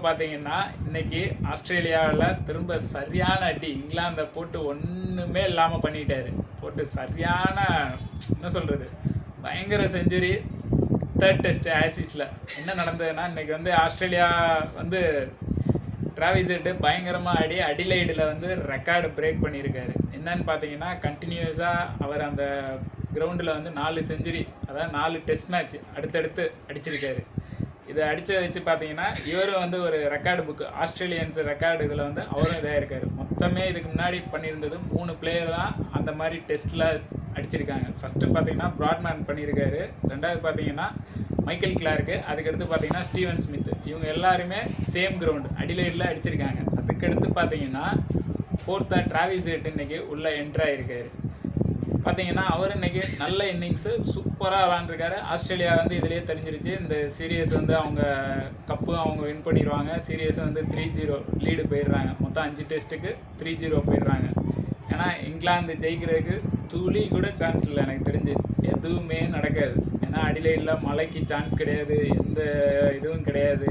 பார்த்தீங்கன்னா இன்னைக்கு ஆஸ்திரேலியாவில் திரும்ப சரியான அடி இங்கிலாந்தை போட்டு ஒன்றுமே இல்லாமல் பண்ணிட்டாரு. போட்டு சரியான என்ன சொல்கிறது, பயங்கர செஞ்சுரி. தேர்ட் டெஸ்ட் ஆசிஸில் என்ன நடந்ததுன்னா, இன்னைக்கு வந்து ஆஸ்திரேலியா வந்து டிராவிஸ் ஹெட் பயங்கரமாக அடிலைடில் வந்து ரெக்கார்டு பிரேக் பண்ணியிருக்காரு. என்னன்னு பார்த்தீங்கன்னா, கண்டினியூஸாக அவர் அந்த கிரவுண்டில் வந்து 4 செஞ்சுரி, அதாவது 4 டெஸ்ட் மேட்ச் அடுத்தடுத்து அடிச்சிருக்காரு. இதை அடித்து வச்சு பார்த்தீங்கன்னா, இவரும் வந்து ஒரு ரெக்கார்டு புக்கு, ஆஸ்திரேலியன்ஸ் ரெக்கார்டு இதில் வந்து அவரும் இதாக இருக்கார். மொத்தமே இதுக்கு முன்னாடி பண்ணியிருந்தது 3 பிளேயர் தான் அந்த மாதிரி டெஸ்ட்டில் அடிச்சிருக்காங்க. ஃபஸ்ட்டு பார்த்தீங்கன்னா பிராட்மேன் பண்ணியிருக்காரு, ரெண்டாவது பார்த்தீங்கன்னா மைக்கேல் கிளார்க்கு, அதுக்கடுத்து பார்த்தீங்கன்னா ஸ்டீவன் ஸ்மித். இவங்க எல்லாருமே சேம் கிரவுண்டு அடிலைடில் அடிச்சிருக்காங்க. அதுக்கடுத்து பார்த்தீங்கன்னா ஃபோர்த்தாக டிராவிஸ் ஹெட் இன்னைக்கு உள்ளே என்ட்ராயிருக்காரு. பார்த்தீங்கன்னா அவர் இன்னைக்கு நல்ல இன்னிங்ஸு சூப்பராக விளாண்டுருக்காரு. ஆஸ்திரேலியா வந்து இதிலேயே தெரிஞ்சிருச்சு, இந்த சீரியஸ் வந்து அவங்க கப்பு அவங்க வின் பண்ணிடுவாங்க. சீரியஸ் வந்து 3-0 லீடு போயிடுறாங்க. மொத்தம் 5 டெஸ்ட்டுக்கு 3-0 போயிடுறாங்க. ஏன்னா இங்கிலாந்து ஜெயிக்கிறதுக்கு துளி கூட சான்ஸ் இல்லை, எனக்கு தெரிஞ்சு எதுவுமே நடக்காது. ஏன்னா அடிலைடில் மழைக்கு சான்ஸ் கிடையாது, எந்த இதுவும் கிடையாது.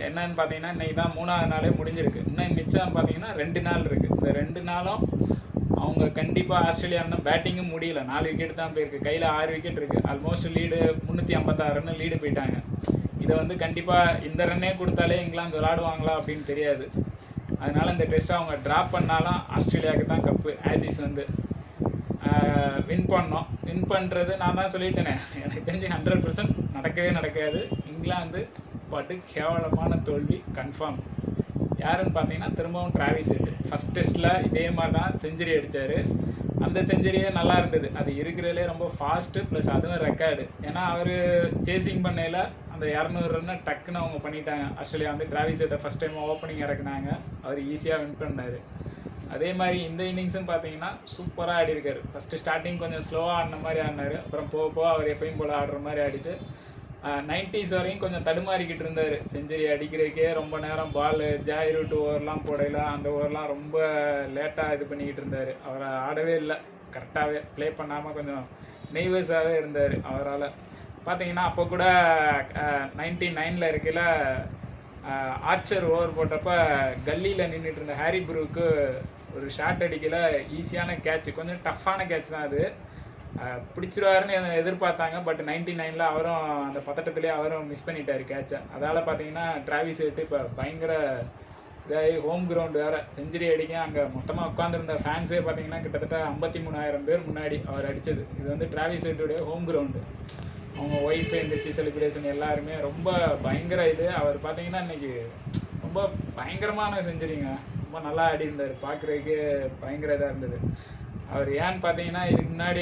என்னன்னு பார்த்தீங்கன்னா இன்றைக்கி தான் 3ஆவது நாளே முடிஞ்சிருக்கு. இன்னும் மிச்சம் பார்த்தீங்கன்னா 2 நாள் இருக்குது. இந்த 2 நாளும் அவங்க கண்டிப்பாக ஆஸ்திரேலியா இருந்தால் பேட்டிங்கும் முடியல, 4 விக்கெட் தான் போயிருக்கு. கையில் 6 விக்கெட் இருக்குது. ஆல்மோஸ்ட் லீடு 356 ரன்னு லீடு போயிட்டாங்க. இதை வந்து கண்டிப்பாக இந்த ரன்னே கொடுத்தாலே இங்கிலாந்து விளாடுவாங்களா அப்படின்னு தெரியாது. அதனால் இந்த டெஸ்ட்டை அவங்க ட்ராப் பண்ணாலும் ஆஸ்திரேலியாவுக்கு தான் கப்பு. ஆசிஸ் வந்து வின் பண்ணோம். வின் பண்ணுறது நான் தான் சொல்லிட்டேனே, எனக்கு தெரிஞ்சு 100% நடக்கவே நடக்காது. இங்கிலாந்து பட்டு கேவலமான தோல்வி கன்ஃபார்ம். யாருன்னு பார்த்தீங்கன்னா திரும்பவும் டிராவிஸ் ஹெட். ஃபஸ்ட் டெஸ்ட்டில் இதே மாதிரி தான் செஞ்சுரி அடித்தார். அந்த செஞ்சுரியே நல்லா இருந்தது. அது இருக்கிறதுலே ரொம்ப ஃபாஸ்ட்டு, ப்ளஸ் அதுவும் ரெக்கார்டு. ஏன்னா அவர் சேசிங் பண்ணையில் அந்த 200 ரன்னு டக்குன்னு அவங்க பண்ணிட்டாங்க. ஆஸ்திரேலியா வந்து டிராவிஸ் ஹெட்டை ஃபஸ்ட் டைம் ஓப்பனிங் இறக்குனாங்க, அவர் ஈஸியாக வின் பண்ணார். அதே மாதிரி இந்த இன்னிங்ஸும் பார்த்தீங்கன்னா சூப்பராக ஆடிருக்காரு. ஃபஸ்ட்டு ஸ்டார்டிங் கொஞ்சம் ஸ்லோவாக ஆடின மாதிரி ஆடினார். அப்புறம் போக போக அவர் எப்பயும் போல் ஆடுற மாதிரி ஆடிட்டு 90s வரையும் கொஞ்சம் தடுமாறிக்கிட்டு இருந்தார். செஞ்சுரி அடிக்கிறதுக்கே ரொம்ப நேரம் பால் ஜாய் ரூட் ஓவர்லாம் போடையில அந்த ஓவர்லாம் ரொம்ப லேட்டாக இது பண்ணிக்கிட்டு இருந்தார். அவரை ஆடவே இல்லை, கரெக்டாகவே ப்ளே பண்ணாமல் கொஞ்சம் நெய்வஸாகவே இருந்தார். அவரால் பார்த்தீங்கன்னா அப்போ கூட 99ல் இருக்கையில் ஆர்ச்சர் ஓவர் போட்டப்போ கல்லியில் நின்றுட்டு இருந்த ஹாரி ப்ரூக்கு ஒரு ஷாட் அடிக்கல, ஈஸியான கேட்ச், கொஞ்சம் டஃப்பான கேட்ச் தான் அது. பிடிச்சிருவாருன்னு எதிர்பார்த்தாங்க. பட் 99ல் அவரும் அந்த பதட்டத்திலே அவரும் மிஸ் பண்ணிட்டார் கேட்சை. அதால் பார்த்தீங்கன்னா டிராவிஸ் ஹெட் இப்போ பயங்கர இதாகி ஹோம் கிரவுண்டு வேறு செஞ்சுரி அடிக்க அங்கே மொத்தமாக உட்காந்துருந்த ஃபேன்ஸே பார்த்தீங்கன்னா கிட்டத்தட்ட 53,000 பேர் முன்னாடி அவர் அடித்தது. இது வந்து டிராவிஸ் ஹெட்டுடைய ஹோம் கிரவுண்டு. அவங்க ஒய்ஃபு எந்திரிச்சு செலிப்ரேஷன் எல்லாருமே ரொம்ப பயங்கர இது. அவர் பார்த்தீங்கன்னா இன்றைக்கி ரொம்ப பயங்கரமான செஞ்சுரிங்க, ரொம்ப நல்லா ஆடி இருந்தார். பார்க்குறதுக்கு பயங்கர இதாக இருந்தது. அவர் ஏன்னு பார்த்தீங்கன்னா இதுக்கு முன்னாடி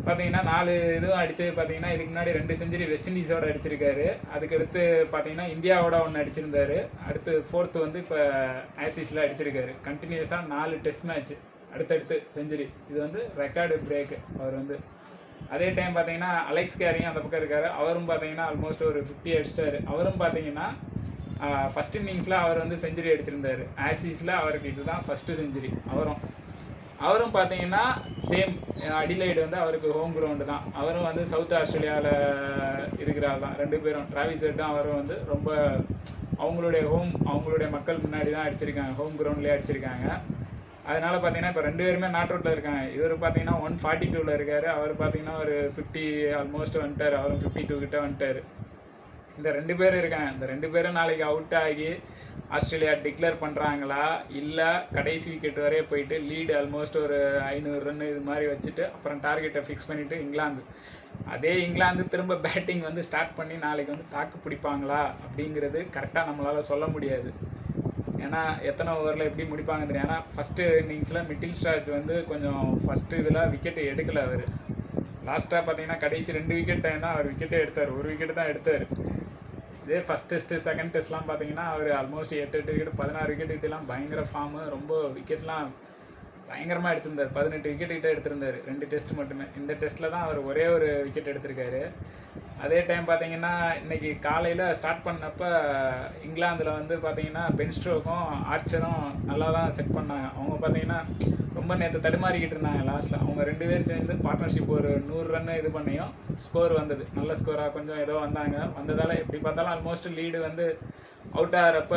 பார்த்தீங்கன்னா 4 இதுவும் அடித்தது. பார்த்தீங்கன்னா இதுக்கு முன்னாடி 2 செஞ்சுரி வெஸ்ட் இண்டீஸோடு அடிச்சிருக்காரு. அதுக்கடுத்து பார்த்தீங்கன்னா இந்தியாவோட ஒன்று அடிச்சிருந்தார். அடுத்து 4th வந்து இப்போ ஆசிஸில் அடிச்சிருக்காரு. கண்டினியூஸாக 4 டெஸ்ட் மேட்ச் அடுத்தடுத்து செஞ்சுரி. இது வந்து ரெக்கார்டு பிரேக்கு அவர் வந்து. அதே டைம் பார்த்தீங்கன்னா அலெக்ஸ் கேரியும் அந்த பக்கம் இருக்கார். அவரும் பார்த்தீங்கன்னா ஆல்மோஸ்ட் ஒரு 50 அடிச்சிட்டாரு. அவரும் பார்த்தீங்கன்னா ஃபஸ்ட் இன்னிங்ஸில் அவர் வந்து செஞ்சுரி அடிச்சிருந்தார். ஆசிஸில் அவருக்கு இதுதான் ஃபஸ்ட்டு செஞ்சுரி. அவரும் பார்த்தீங்கன்னா சேம் அடிலைடு வந்து அவருக்கு ஹோம் கிரவுண்டு தான். அவரும் வந்து சவுத் ஆஸ்திரேலியாவில் இருக்கிறார் தான். 2 பேரும் டிராவிஸ் ஹெட்டும் அவரும் வந்து ரொம்ப அவங்களுடைய மக்கள் முன்னாடி தான் அடிச்சிருக்காங்க, ஹோம் கிரவுண்ட்லேயே அடிச்சிருக்காங்க. அதனால் பார்த்தீங்கன்னா இப்போ 2 பேருமே நாட் அவுட்டில் இருக்காங்க. இவர் பார்த்தீங்கன்னா 142ல் இருக்கார், அவர் பார்த்தீங்கன்னா ஒரு 50 ஆல்மோஸ்ட் வந்துட்டார். அவரும் 52 கிட்ட வந்துட்டார். இந்த 2 பேரும் இருக்காங்க. இந்த 2 பேரும் நாளைக்கு அவுட் ஆகி ஆஸ்திரேலியா டிக்ளேர் பண்ணுறாங்களா, இல்லை கடைசி விக்கெட் வரையே போயிட்டு லீடு ஆல்மோஸ்ட் ஒரு 500 ரன்னு இது மாதிரி வச்சுட்டு அப்புறம் டார்கெட்டை ஃபிக்ஸ் பண்ணிவிட்டு இங்கிலாந்து திரும்ப பேட்டிங் வந்து ஸ்டார்ட் பண்ணி நாளைக்கு வந்து தாக்கு பிடிப்பாங்களா அப்படிங்கிறது கரெக்டாக நம்மளால் சொல்ல முடியாது. ஏன்னா எத்தனை ஓவரில் எப்படி முடிப்பாங்க தெரியும். ஏன்னா ஃபஸ்ட்டு இன்னிங்ஸில் மிடில் ஸ்டார்ச் வந்து கொஞ்சம் ஃபஸ்ட்டு இதில் விக்கெட்டு எடுக்கலை. அவர் லாஸ்ட்டாக பார்த்தீங்கன்னா கடைசி 2 விக்கெட் டைம் தான் அவர் விக்கெட்டே எடுத்தார். 1 விக்கெட் தான் எடுத்தார். இதே ஃபஸ்ட் டெஸ்ட்டு செகண்ட் டெஸ்ட்லாம் பார்த்தீங்கன்னா அவர் ஆல்மோஸ்ட் 8 விக்கெட் 16 விக்கெட் இதெல்லாம் பயங்கர ஃபார்மு. ரொம்ப விக்கெட்லாம் பயங்கரமாக எடுத்திருந்தார். 18 விக்கெட் கிட்ட எடுத்திருந்தார் 2 டெஸ்ட் மட்டுமே. இந்த டெஸ்ட்டில் தான் அவர் ஒரே ஒரு விக்கெட் எடுத்திருக்காரு. அதே டைம் பார்த்தீங்கன்னா இன்றைக்கி காலையில் ஸ்டார்ட் பண்ணப்போ இங்கிலாந்தில் வந்து பார்த்தீங்கன்னா பென் ஸ்ட்ரோக்கும் ஆர்ச்சரும் நல்லா தான் செட் பண்ணாங்க. அவங்க பார்த்தீங்கன்னா ரொம்ப நேற்று தடுமாறிக்கிட்டு இருந்தாங்க. லாஸ்ட்டில் அவங்க 2 பேர் சேர்ந்து பார்ட்னர்ஷிப் ஒரு 100 ரன்னு இது பண்ணியும் ஸ்கோர் வந்தது. நல்ல ஸ்கோராக கொஞ்சம் ஏதோ வந்ததால் எப்படி பார்த்தாலும் ஆல்மோஸ்ட் லீடு வந்து அவுட் ஆகிறப்ப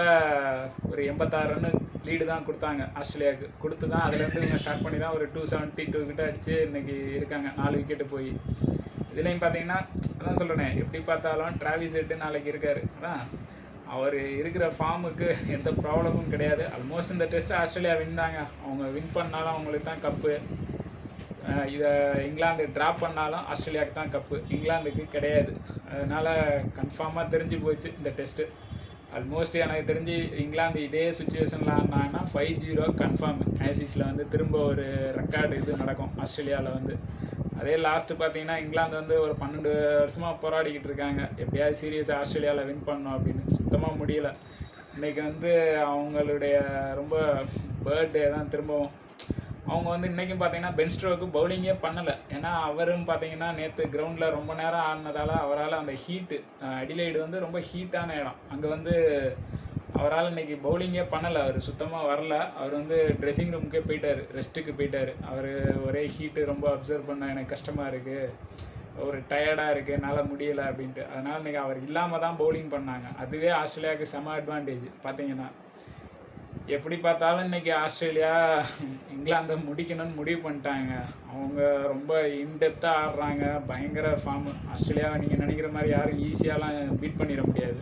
ஒரு 86 ரன்னு லீடு தான் கொடுத்தாங்க ஆஸ்திரேலியாவுக்கு. கொடுத்து தான் அதுலேருந்து இவங்க ஸ்டார்ட் பண்ணி தான் ஒரு 272 கிட்ட அடித்து இன்றைக்கி இருக்காங்க 4 விக்கெட்டு போய். இதுலேயும் பார்த்தீங்கன்னா அதான் சொல்கிறேனே, எப்படி பார்த்தாலும் டிராவிஸ் ஹெட் நாளைக்கு இருக்கார். அதான் அவர் இருக்கிற ஃபார்முக்கு எந்த ப்ராப்ளமும் கிடையாது. ஆல்மோஸ்ட் இந்த டெஸ்ட் ஆஸ்திரேலியா வின் தாங்க. அவங்க வின் பண்ணாலும் அவங்களுக்கு தான் கப்பு. இதை இங்கிலாந்து ட்ராப் பண்ணாலும் ஆஸ்திரேலியாவுக்கு தான் கப்பு, இங்கிலாந்துக்கு கிடையாது. அதனால் கன்ஃபார்மாக தெரிஞ்சு போச்சு இந்த டெஸ்ட்டு. ஆல்மோஸ்ட் எனக்கு தெரிஞ்சு இங்கிலாந்து இதே சுச்சுவேஷனில் ஆனாங்கன்னா 5-0 கன்ஃபார்ம். ஆசிஸில் வந்து திரும்ப ஒரு ரெக்கார்டு இது நடக்கும் ஆஸ்திரேலியாவில் வந்து. அதே லாஸ்ட்டு பார்த்தீங்கன்னா இங்கிலாந்து வந்து ஒரு 12 வருஷமாக போராடிக்கிட்டு இருக்காங்க, எப்படியாவது சீரியஸ் ஆஸ்திரேலியாவில் வின் பண்ணணும் அப்படின்னு. சுத்தமாக முடியல. இன்றைக்கி வந்து அவங்களுடைய ரொம்ப பர்த்டே தான் திரும்பவும். அவங்க வந்து இன்றைக்கும் பார்த்தீங்கன்னா பென் ஸ்ட்ரோக்கு பவுலிங்கே பண்ணலை. ஏன்னா அவரும் பார்த்தீங்கன்னா நேற்று கிரவுண்டில் ரொம்ப நேரம் ஆடினதால் அவரால் அந்த ஹீட்டு, அடிலைடு வந்து ரொம்ப ஹீட்டான இடம், அங்கே வந்து அவரால் இன்றைக்கி பவுலிங்கே பண்ணலை. அவர் சுத்தமாக வரல. அவர் வந்து ட்ரெஸ்ஸிங் ரூமுக்கே போயிட்டார், ரெஸ்ட்டுக்கு போயிட்டார். அவர் ஒரே ஹீட்டு ரொம்ப அப்சர்வ் பண்ண எனக்கு கஷ்டமாக இருக்குது, ஒரு டயர்டாக இருக்குது, என்னால் முடியலை அப்படின்ட்டு. அதனால் இன்றைக்கி அவர் இல்லாமல் தான் பவுலிங் பண்ணாங்க. அதுவே ஆஸ்திரேலியாவுக்கு செம அட்வான்டேஜ் பார்த்தீங்கன்னா. எப்படி பார்த்தாலும் இன்றைக்கி ஆஸ்திரேலியா இங்கிலாந்தை முடிக்கணும்னு முடிவு பண்ணிட்டாங்க. அவங்க ரொம்ப இன்டெப்த்தாக ஆடுறாங்க, பயங்கர ஃபார்மு. ஆஸ்திரேலியாவை நீங்கள் நினைக்கிற மாதிரி யாரும் ஈஸியாலாம் பீட் பண்ணிட முடியாது.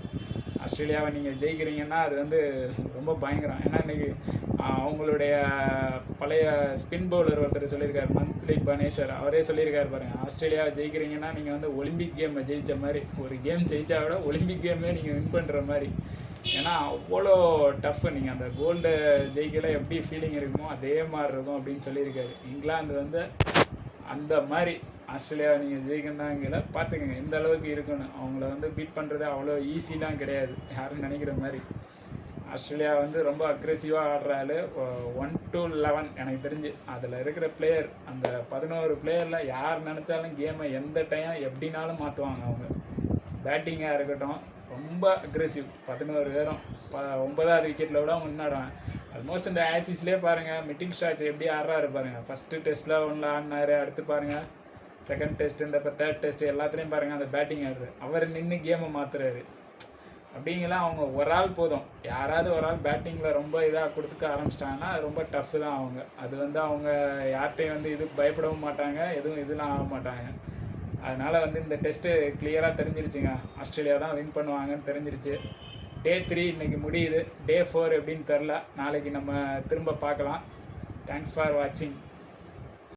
ஆஸ்திரேலியாவை நீங்கள் ஜெயிக்கிறீங்கன்னா அது வந்து ரொம்ப பயங்கரம். ஏன்னா இன்றைக்கி அவங்களுடைய பழைய ஸ்பின் பவுலர் ஒருத்தர் சொல்லியிருக்காரு, மந்த்லி பனேஸ்வர், அவரே சொல்லியிருக்காரு பாருங்கள், ஆஸ்திரேலியாவை ஜெயிக்கிறீங்கன்னா நீங்கள் வந்து ஒலிம்பிக் கேமை ஜெயித்த மாதிரி, ஒரு கேம் ஜெயித்தா விட ஒலிம்பிக் கேமே நீங்கள் வின் பண்ணுற மாதிரி. ஏன்னா அவ்வளோ டஃப்பு. நீங்கள் அந்த கோல்டு ஜெயிக்கல எப்படி ஃபீலிங் இருக்குமோ அதே மாதிரி இருக்கும் அப்படின்னு சொல்லியிருக்காரு. இங்கிலாந்து வந்து அந்த மாதிரி ஆஸ்திரேலியாவை நீங்கள் ஜெயிக்கணுங்கிற பார்த்துக்கோங்க எந்த அளவுக்கு இருக்குன்னு. அவங்கள வந்து பீட் பண்ணுறது அவ்வளோ ஈஸிலாம் கிடையாது யாரும் நினைக்கிற மாதிரி. ஆஸ்திரேலியா வந்து ரொம்ப அக்ரெசிவாக ஆடுறாரு. 1 to 11 எனக்கு தெரிஞ்சு அதில் இருக்கிற பிளேயர், அந்த 11 பிளேயரில் யார் நினச்சாலும் கேமை எந்த டைம் எப்படினாலும் மாற்றுவாங்க. அவங்க பேட்டிங்காக இருக்கட்டும் ரொம்ப அக்ரெசிவ். 11 பேரும் 9வது விக்கெட்டில் விட முன்னாடுவாங்க. ஆல்மோஸ்ட் இந்த ஆசிஸ்லேயே பாருங்கள், மிட்டிங் ஸ்டார்ச் எப்படி ஆடுறாரு பாருங்கள். ஃபஸ்ட்டு டெஸ்ட்டில் 1 ஆடினாரு, அடுத்து பாருங்கள் செகண்ட் டெஸ்ட், இந்த இப்போ தேர்ட் டெஸ்ட் எல்லாத்துலேயும் பாருங்கள் அந்த பேட்டிங் ஆடுறாரு. அவர் நின்று கேமை மாற்றுறாரு. அப்படிங்கலாம் அவங்க ஒரு ஆள் போதும், யாராவது ஒரு ஆள் பேட்டிங்கில் ரொம்ப இதாக கொடுத்துக்க ஆரம்பிச்சிட்டாங்கன்னா அது ரொம்ப டஃப்பு தான் அவங்க. அது வந்து அவங்க யார்கிட்டையும் வந்து இது பயப்படவும் மாட்டாங்க, எதுவும் இதெல்லாம் ஆக மாட்டாங்க. அதனால் வந்து இந்த டெஸ்ட்டு கிளியராக தெரிஞ்சிருச்சுங்க, ஆஸ்திரேலியா தான் வின் பண்ணுவாங்கன்னு தெரிஞ்சிருச்சு. Day 3 இன்றைக்கி முடியுது. Day 4 எப்படின்னு தெரில, நாளைக்கு நம்ம திரும்ப பார்க்கலாம். தேங்க்ஸ் ஃபார் வாட்சிங்.